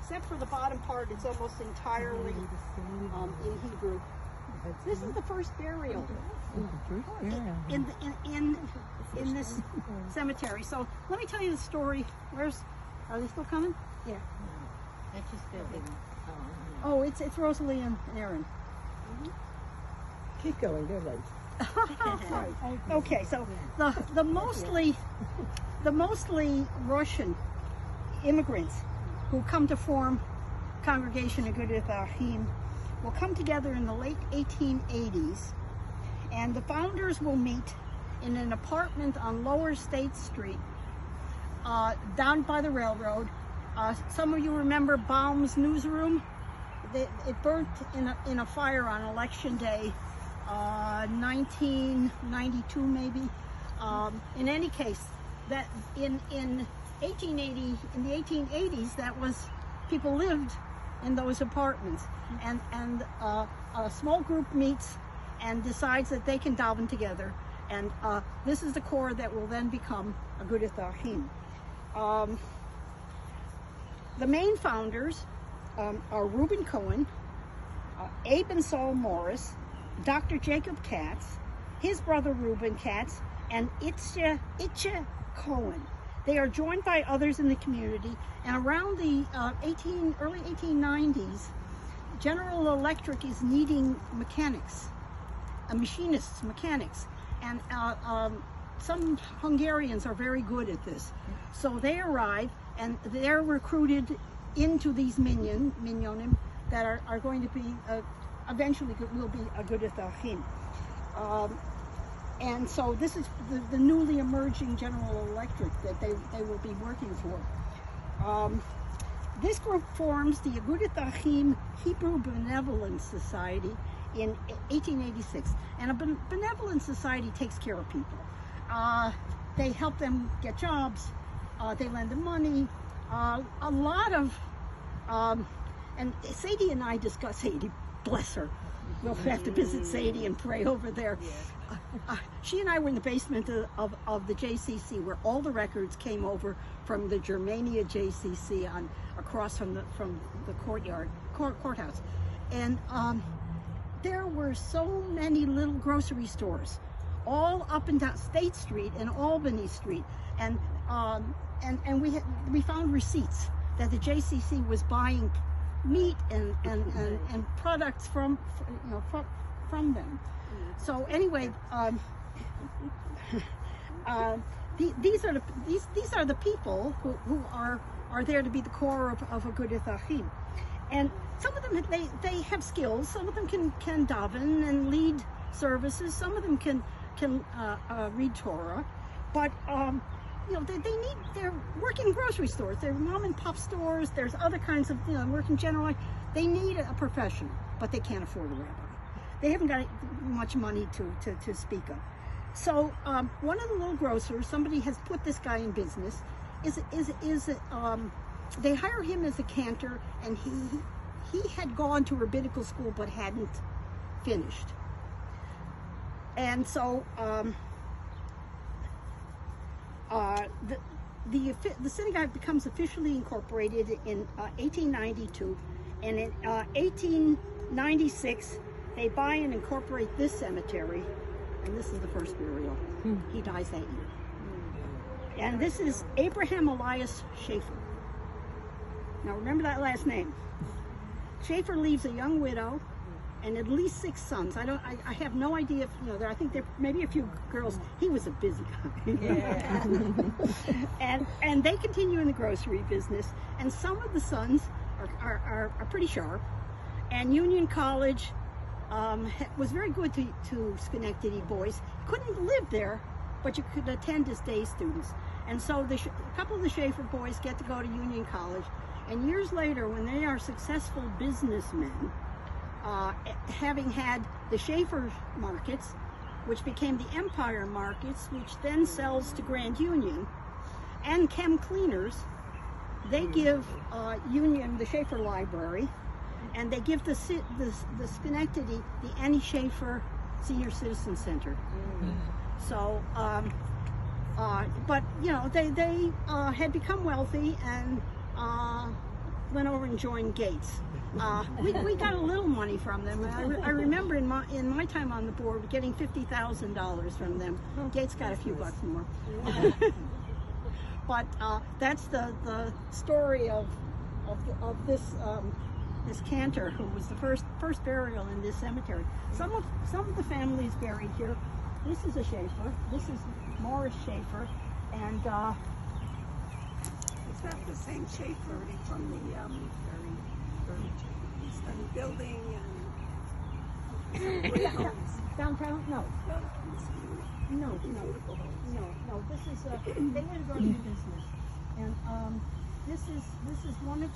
except for the bottom part, it's almost entirely in Hebrew. This is the first burial in this cemetery. So let me tell you the story. Are they still coming? Yeah. That's just building. Oh, it's Rosalie and Aaron. Keep going, they're late. Okay, so the mostly Russian immigrants who come to form Congregation Agudat Achim will come together in the late 1880s, and the founders will meet in an apartment on Lower State Street, down by the railroad. Some of you remember Baum's newsroom. It burnt in a fire on Election Day, 1992 maybe. In any case, that in the 1880s, that was, people lived in those apartments, and a small group meets and decides that they can daven together, and this is the core that will then become Agudat Achim. The main founders are Reuben Cohen, Abe and Saul Morris, Dr. Jacob Katz, his brother Reuben Katz, and Itche Cohen. They are joined by others in the community, and around the early 1890s, General Electric is needing mechanics, machinists, mechanics, and some Hungarians are very good at this. So they arrive, and they're recruited into these minyanim that are going to be, eventually will be Agudat Achim. And so this is the newly emerging General Electric that they will be working for. This group forms the Agudat Achim Hebrew Benevolence Society in 1886. And a benevolent society takes care of people. They help them get jobs, they lend them money, a lot of, and Sadie and I discuss, Sadie, bless her, we'll have to visit Sadie and pray over there. She and I were in the basement of the JCC, where all the records came over from the Germania JCC across from the courthouse, and there were so many little grocery stores, all up and down State Street and Albany Street, and we found receipts that the JCC was buying meat and products from them. So anyway, these are the people who are there to be the core of Agudat Achim, and some of them they have skills. Some of them can daven and lead services. Some of them can read Torah, but they're working grocery stores. They're mom and pop stores. There's other kinds of working general. They need a profession, but they can't afford a rabbi. They haven't got much money to speak of. So one of the little grocers, somebody has put this guy in business. They hire him as a cantor, and he had gone to rabbinical school but hadn't finished. And so the synagogue becomes officially incorporated in 1892, and in 1896 they buy and incorporate this cemetery, and this is the first burial. He dies that year. And this is Abraham Elias Schaefer. Now remember that last name. Schaefer leaves a young widow and at least 6 sons. I have no idea if, I think there maybe a few girls. He was a busy guy. Yeah. and they continue in the grocery business, and some of the sons are pretty sharp. And Union College was very good to Schenectady boys. Couldn't live there, but you could attend as day students. And so a couple of the Schaefer boys get to go to Union College, and years later, when they are successful businessmen, having had the Schaefer markets, which became the Empire markets, which then sells to Grand Union, and Chem Cleaners, they give Union the Schaefer Library, and they give the Schenectady the Annie Schaefer Senior Citizen Center. So, but they had become wealthy, and went over and joined Gates. We got a little money from them. I remember in my time on the board getting $50,000 from them. Gates got a few bucks more. But that's the story of this this cantor who was the first burial in this cemetery. Some of the families buried here. This is a Schaefer. This is Morris Schaefer, and Is that the same Schaefer from the very building and downtown? No. No. This is they had a garden business, and this is one of